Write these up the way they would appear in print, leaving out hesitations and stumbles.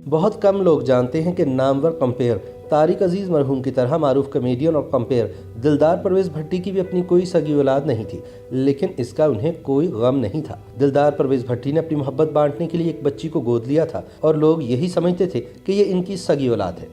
بہت کم لوگ جانتے ہیں کہ نامور کمپیئر طارق عزیز مرحوم کی طرح معروف کمیڈین اور کمپیئر دلدار پرویز بھٹی کی بھی اپنی کوئی سگی اولاد نہیں تھی، لیکن اس کا انہیں کوئی غم نہیں تھا۔ دلدار پرویز بھٹی نے اپنی محبت بانٹنے کے لیے ایک بچی کو گود لیا تھا اور لوگ یہی سمجھتے تھے کہ یہ ان کی سگی اولاد ہے۔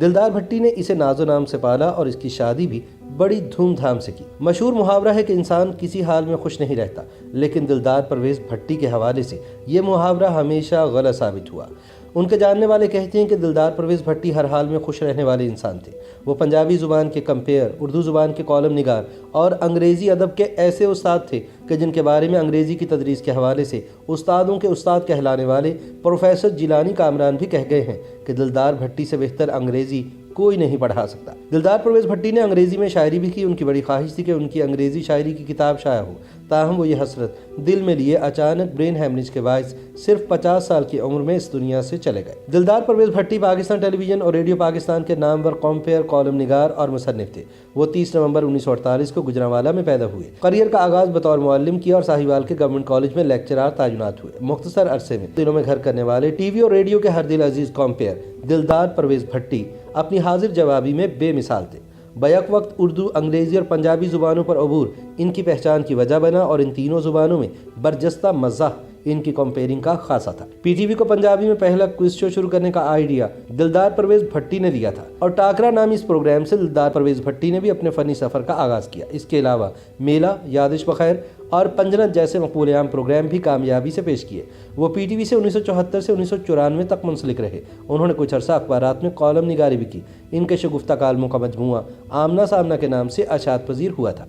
دلدار بھٹی نے اسے ناز و نام سے پالا اور اس کی شادی بھی بڑی دھوم دھام سے کی۔ مشہور محاورہ ہے کہ انسان کسی حال میں خوش نہیں رہتا، لیکن دلدار پرویز بھٹی کے حوالے سے یہ محاورہ ہمیشہ غلط ثابت ہوا۔ ان کے جاننے والے کہتے ہیں کہ دلدار پرویز بھٹی ہر حال میں خوش رہنے والے انسان تھے۔ وہ پنجابی زبان کے کمپیئر، اردو زبان کے کالم نگار اور انگریزی ادب کے ایسے استاد تھے کہ جن کے بارے میں انگریزی کی تدریس کے حوالے سے استادوں کے استاد کہلانے والے پروفیسر جیلانی کامران بھی کہہ گئے ہیں کہ دلدار بھٹی سے بہتر انگریزی کوئی نہیں پڑھا سکتا۔ دلدار پرویز بھٹی نے انگریزی میں شاعری بھی کی۔ ان کی بڑی خواہش تھی کہ ان کی انگریزی شاعری کی کتاب شائع ہو، تاہم وہ یہ حسرت دل میں لیے اچانک برین ہیمریج کے باعث صرف 50 سال کی عمر میں اس دنیا سے چلے گئے۔ دلدار پرویز بھٹی پاکستان ٹیلی ویژن اور ریڈیو پاکستان کے نامور کمپیئر، کالم نگار اور مصنف تھے۔ وہ 30 نومبر 1948 کو گوجرانوالہ میں پیدا ہوئے۔ کریئر کا آغاز بطور معلم کیا اور ساہیوال کے گورنمنٹ کالج میں لیکچرار تعینات ہوئے۔ مختصر عرصے میں دلوں میں گھر کرنے والے ٹی وی اور ریڈیو کے ہر دل عزیز کمپیئر دلدار پرویز بھٹی اپنی حاضر جوابی میں بے مثال تھے۔ بیک وقت اردو، انگریزی اور پنجابی زبانوں پر عبور ان کی پہچان کی وجہ بنا اور ان تینوں زبانوں میں برجستہ مزاح ان کی کمپیئرنگ کا خاصا تھا۔ پی ٹی وی کو پنجابی میں پہلا کوئز شو شروع کرنے کا آئیڈیا دلدار پرویز بھٹی نے دیا تھا اور ٹاکرا نامی اس پروگرام سے دلدار پرویز بھٹی نے بھی اپنے فنی سفر کا آغاز کیا۔ اس کے علاوہ میلہ، یادش بخیر اور پنجنت جیسے مقبول عام پروگرام بھی کامیابی سے پیش کیے۔ وہ پی ٹی وی سے 1974 سے 1994 تک منسلک رہے۔ انہوں نے کچھ عرصہ اخبارات میں کالم نگاری بھی کی۔ ان کے شگفتہ کالموں کا مجموعہ آمنا سامنا کے نام سے اشاعت پذیر ہوا تھا۔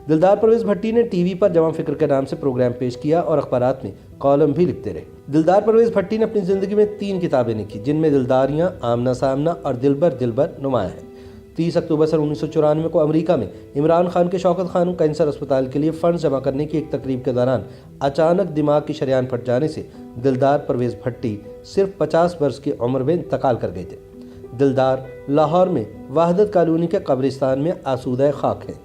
دلدار پرویز بھٹی نے ٹی وی پر جواں فکر کے نام سے پروگرام پیش کیا اور اخبارات میں کالم بھی لکھتے رہے۔ دلدار پرویز بھٹی نے اپنی زندگی میں 3 کتابیں لکھی، جن میں دلداریاں، آمنا سامنا اور دلبر دلبر نمایاں ہیں۔ 30 اکتوبر سن 1994 کو امریکہ میں عمران خان کے شوکت خانم کینسر اسپتال کے لیے فنڈز جمع کرنے کی ایک تقریب کے دوران اچانک دماغ کی شریان پھٹ جانے سے دلدار پرویز بھٹی صرف 50 برس کی عمر میں انتقال کر گئے تھے۔ دلدار لاہور میں وحدت کالونی کے قبرستان میں آسودہ خاک ہیں۔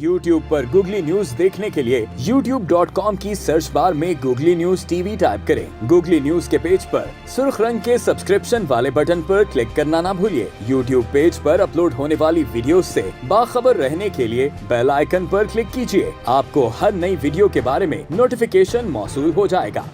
YouTube پر گوگلی نیوز دیکھنے کے لیے youtube.com کی سرچ بار میں googly news T V type کریں۔ گوگلی نیوز کے پیج پر سرخ رنگ کے سبسکرپشن والے بٹن پر کلک کرنا نہ بھولیے۔ YouTube پیج پر اپلوڈ ہونے والی ویڈیوز سے باخبر رہنے کے لیے بیل آئیکن پر کلک کیجیے۔ آپ کو ہر نئی ویڈیو کے بارے میں نوٹیفیکیشن موصول ہو جائے گا۔